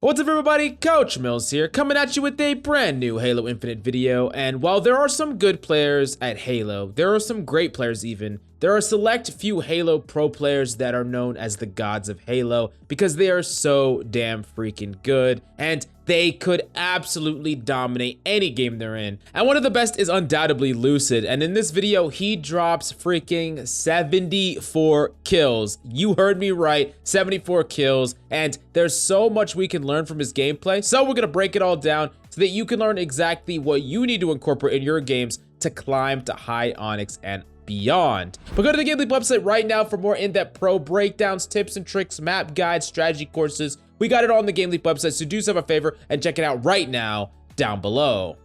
What's up everybody, Coach Mills here, coming at you with a brand new Halo Infinite video. And while there are some good players at Halo, there are some great players even. There are a select few Halo Pro players that are known as the gods of Halo because they are so damn freaking good and they could absolutely dominate any game they're in. And one of the best is undoubtedly Lucid, and in this video he drops freaking 74 kills. You heard me right, 74 kills, and there's so much we can learn from his gameplay. So we're gonna break it all down so that you can learn exactly what you need to incorporate in your games to climb to high ONYX and beyond. But go to the GameLeap website right now for more in-depth pro breakdowns, tips and tricks, map guides, strategy courses. We got it all on the GameLeap website, so do yourself a favor and check it out right now down below.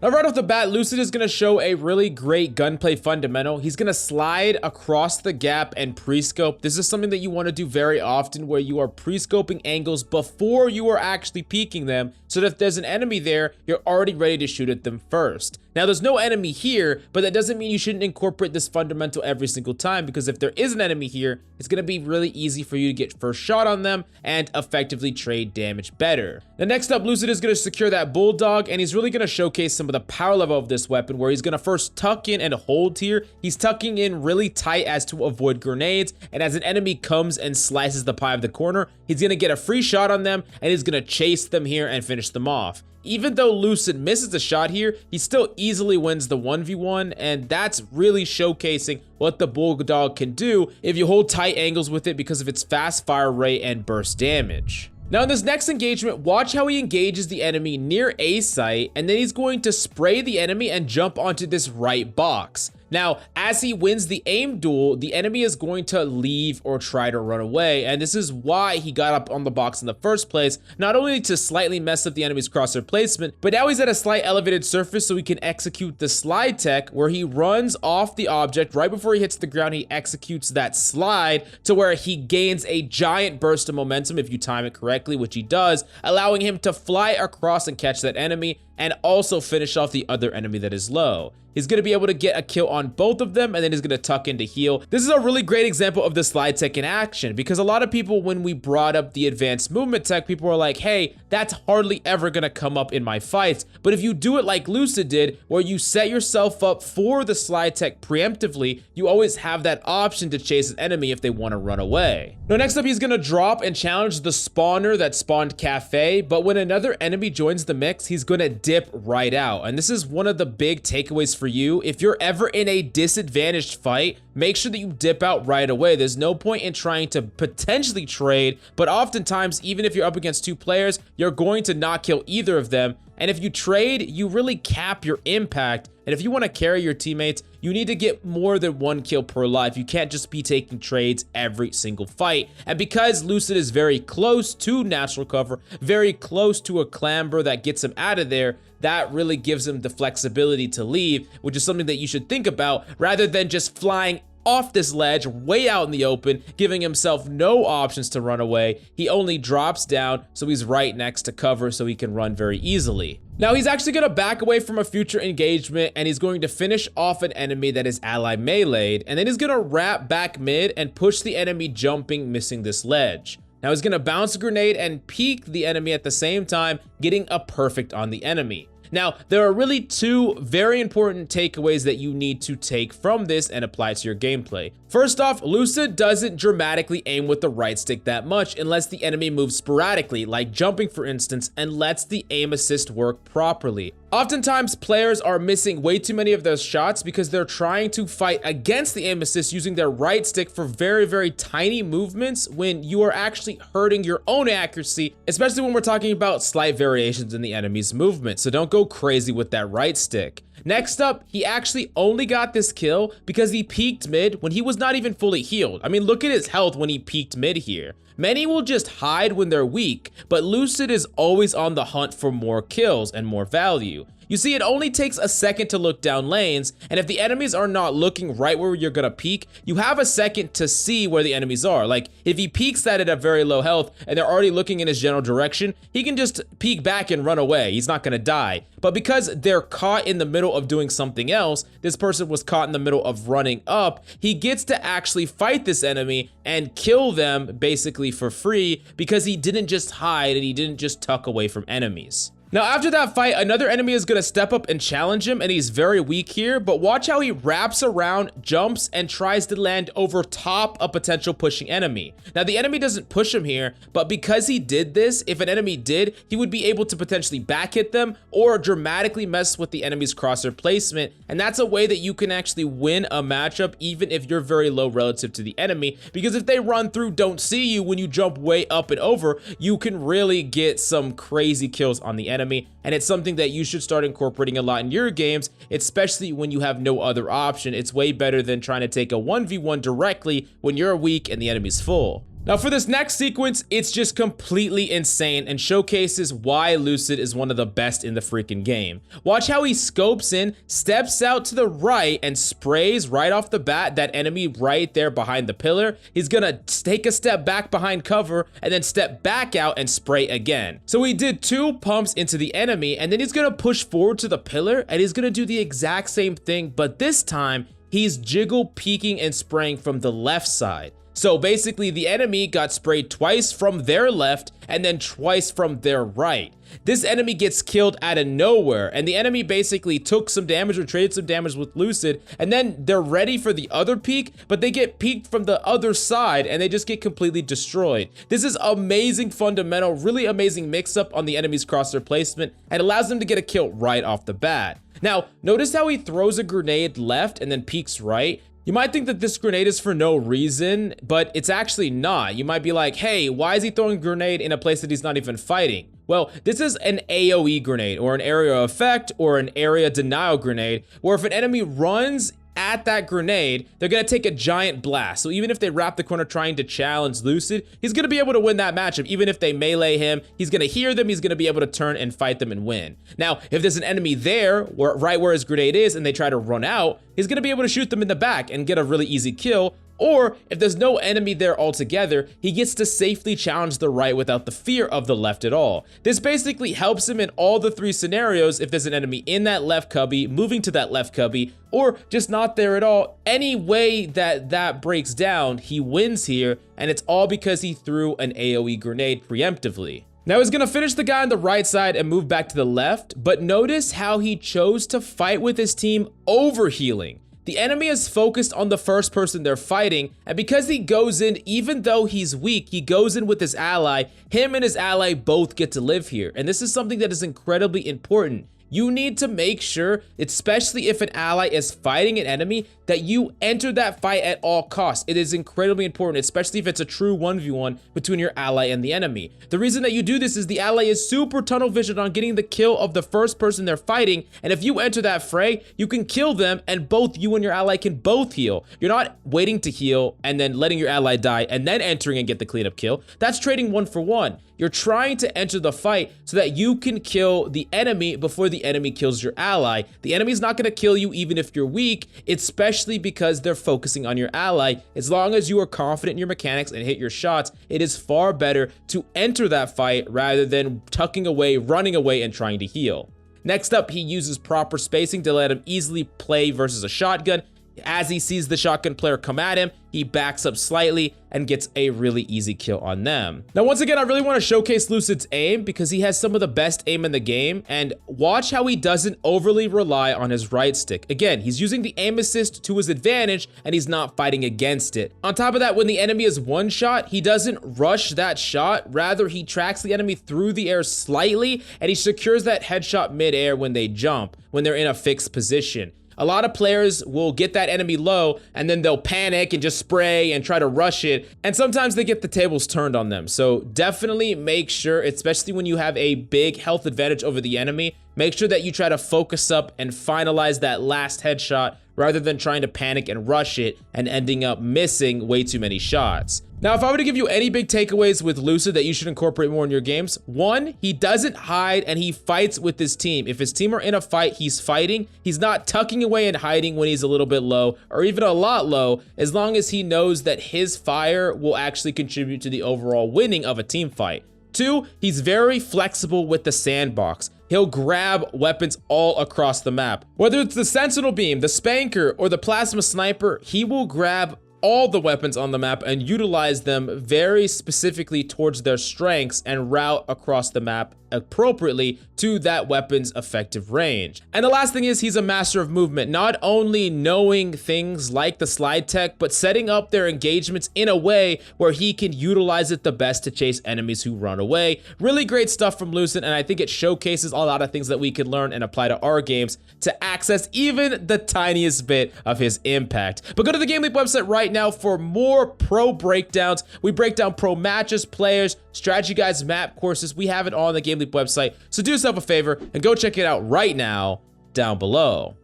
Now, right off the bat, Lucid is going to show a really great gunplay fundamental. He's going to slide across the gap and pre-scope. This is something that you want to do very often, where you are pre-scoping angles before you are actually peeking them, so that if there's an enemy there, you're already ready to shoot at them first. Now, there's no enemy here, but that doesn't mean you shouldn't incorporate this fundamental every single time, because if there is an enemy here, it's going to be really easy for you to get first shot on them and effectively trade damage better. Now, next up, Lucid is going to secure that Bulldog, and he's really going to showcase some of the power level of this weapon, where he's going to first tuck in and hold here. He's tucking in really tight as to avoid grenades, and as an enemy comes and slices the pie of the corner, he's going to get a free shot on them, and he's going to chase them here and finish them off. Even though Lucid misses a shot here, he still easily wins the 1v1, and that's really showcasing what the Bulldog can do if you hold tight angles with it because of its fast fire rate and burst damage. Now in this next engagement, watch how he engages the enemy near A site, and then he's going to spray the enemy and jump onto this right box. Now, as he wins the aim duel, the enemy is going to leave or try to run away, and this is why he got up on the box in the first place, not only to slightly mess up the enemy's crosshair placement, but now he's at a slight elevated surface so he can execute the slide tech, where he runs off the object. Right before he hits the ground, he executes that slide to where he gains a giant burst of momentum if you time it correctly, which he does, allowing him to fly across and catch that enemy and also finish off the other enemy that is low. He's going to be able to get a kill on both of them, and then he's going to tuck in to heal. This is a really great example of the slide tech in action, because a lot of people, when we brought up the advanced movement tech, people were like, hey, that's hardly ever going to come up in my fights. But if you do it like Lucid did, where you set yourself up for the slide tech preemptively, you always have that option to chase an enemy if they want to run away. Now, next up, he's going to drop and challenge the spawner that spawned Cafe, but when another enemy joins the mix, he's going to dip right out. And this is one of the big takeaways for you. If you're ever in a disadvantaged fight, make sure that you dip out right away. There's no point in trying to potentially trade, but oftentimes, even if you're up against two players, you're going to not kill either of them. And if you trade, you really cap your impact. And if you want to carry your teammates, you need to get more than one kill per life. You can't just be taking trades every single fight. And because Lucid is very close to natural cover, very close to a clamber that gets him out of there, that really gives him the flexibility to leave, which is something that you should think about rather than just flying off this ledge way out in the open, giving himself no options to run away. He only drops down, so he's right next to cover so he can run very easily. Now he's actually going to back away from a future engagement, and he's going to finish off an enemy that is ally meleeed, and then he's going to wrap back mid and push the enemy jumping, missing this ledge. Now he's going to bounce a grenade and peek the enemy at the same time, getting a perfect on the enemy. Now, there are really two very important takeaways that you need to take from this and apply to your gameplay. First off, Lucid doesn't dramatically aim with the right stick that much unless the enemy moves sporadically, like jumping for instance, and lets the aim assist work properly. Oftentimes, players are missing way too many of those shots because they're trying to fight against the aim assist using their right stick for very, very tiny movements when you are actually hurting your own accuracy, especially when we're talking about slight variations in the enemy's movement. So don't go crazy with that right stick. Next up, he actually only got this kill because he peeked mid when he was not even fully healed. I mean, look at his health when he peeked mid here. Many will just hide when they're weak, but Lucid is always on the hunt for more kills and more value. You see, it only takes a second to look down lanes, and if the enemies are not looking right where you're gonna peek, you have a second to see where the enemies are. Like, if he peeks that at a very low health and they're already looking in his general direction, he can just peek back and run away. He's not gonna die. But because they're caught in the middle of doing something else, this person was caught in the middle of running up, he gets to actually fight this enemy and kill them basically for free because he didn't just hide and he didn't just tuck away from enemies. Now, after that fight, another enemy is going to step up and challenge him, and he's very weak here, but watch how he wraps around, jumps, and tries to land over top a potential pushing enemy. Now, the enemy doesn't push him here, but because he did this, if an enemy did, he would be able to potentially back hit them or dramatically mess with the enemy's crosshair placement, and that's a way that you can actually win a matchup even if you're very low relative to the enemy, because if they run through, don't see you when you jump way up and over, you can really get some crazy kills on the enemy. And it's something that you should start incorporating a lot in your games, especially when you have no other option. It's way better than trying to take a 1v1 directly when you're weak and the enemy's full. Now for this next sequence, it's just completely insane and showcases why Lucid is one of the best in the freaking game. Watch how he scopes in, steps out to the right, and sprays right off the bat that enemy right there behind the pillar. He's gonna take a step back behind cover and then step back out and spray again. So he did 2 pumps into the enemy, and then he's gonna push forward to the pillar and he's gonna do the exact same thing, but this time he's jiggle peeking and spraying from the left side. So basically the enemy got sprayed twice from their left and then twice from their right. This enemy gets killed out of nowhere, and the enemy basically took some damage or traded some damage with Lucid, and then they're ready for the other peek, but they get peeked from the other side and they just get completely destroyed. This is amazing fundamental, really amazing mix-up on the enemy's crosshair placement, and allows them to get a kill right off the bat. Now, notice how he throws a grenade left and then peeks right. You might think that this grenade is for no reason, but it's actually not. You might be like, hey, why is he throwing a grenade in a place that he's not even fighting? Well, this is an AoE grenade, or an area effect, or an area denial grenade, where if an enemy runs at that grenade, they're gonna take a giant blast. So even if they wrap the corner trying to challenge Lucid, he's gonna be able to win that matchup. Even if they melee him, he's gonna hear them, he's gonna be able to turn and fight them and win. Now, if there's an enemy there, right where his grenade is, and they try to run out, he's gonna be able to shoot them in the back and get a really easy kill. Or if there's no enemy there altogether, he gets to safely challenge the right without the fear of the left at all. This basically helps him in all the 3 scenarios if there's an enemy in that left cubby, moving to that left cubby, or just not there at all. Any way that breaks down, he wins here, and it's all because he threw an AoE grenade preemptively. Now he's gonna finish the guy on the right side and move back to the left, but notice how he chose to fight with his team overhealing. The enemy is focused on the first person they're fighting, and because he goes in, even though he's weak, he goes in with his ally. Him and his ally both get to live here, and this is something that is incredibly important. You need to make sure, especially if an ally is fighting an enemy, that you enter that fight at all costs. It is incredibly important, especially if it's a true 1v1 between your ally and the enemy. The reason that you do this is the ally is super tunnel visioned on getting the kill of the first person they're fighting, and if you enter that fray, you can kill them and both you and your ally can both heal. You're not waiting to heal and then letting your ally die and then entering and get the cleanup kill. That's trading 1 for 1. You're trying to enter the fight so that you can kill the enemy before the enemy kills your ally. The enemy's not gonna kill you even if you're weak, especially because they're focusing on your ally. As long as you are confident in your mechanics and hit your shots, it is far better to enter that fight rather than tucking away, running away, and trying to heal. Next up, he uses proper spacing to let him easily play versus a shotgun. As he sees the shotgun player come at him, he backs up slightly and gets a really easy kill on them. Now, once again, I really want to showcase Lucid's aim because he has some of the best aim in the game, and watch how he doesn't overly rely on his right stick. Again, he's using the aim assist to his advantage and he's not fighting against it. On top of that, when the enemy is one shot, he doesn't rush that shot. Rather, he tracks the enemy through the air slightly and he secures that headshot mid-air when they jump, when they're in a fixed position. A lot of players will get that enemy low and then they'll panic and just spray and try to rush it. And sometimes they get the tables turned on them. So definitely make sure, especially when you have a big health advantage over the enemy, make sure that you try to focus up and finalize that last headshot rather than trying to panic and rush it and ending up missing way too many shots. Now, if I were to give you any big takeaways with Lucid that you should incorporate more in your games, one, he doesn't hide and he fights with his team. If his team are in a fight, he's fighting. He's not tucking away and hiding when he's a little bit low or even a lot low, as long as he knows that his fire will actually contribute to the overall winning of a team fight. Two, he's very flexible with the sandbox. He'll grab weapons all across the map. Whether it's the Sentinel Beam, the Spanker, or the Plasma Sniper, he will grab all the weapons on the map and utilize them very specifically towards their strengths and route across the map appropriately to that weapon's effective range. And the last thing is, he's a master of movement, not only knowing things like the slide tech, but setting up their engagements in a way where he can utilize it the best to chase enemies who run away. Really great stuff from Lucid, and I think it showcases a lot of things that we can learn and apply to our games to access even the tiniest bit of his impact. But go to the GameLeap website right now for more pro breakdowns. We break down pro matches, players, strategy guides, map courses. We have it all on the GameLeap website, so do yourself a favor and go check it out right now down below.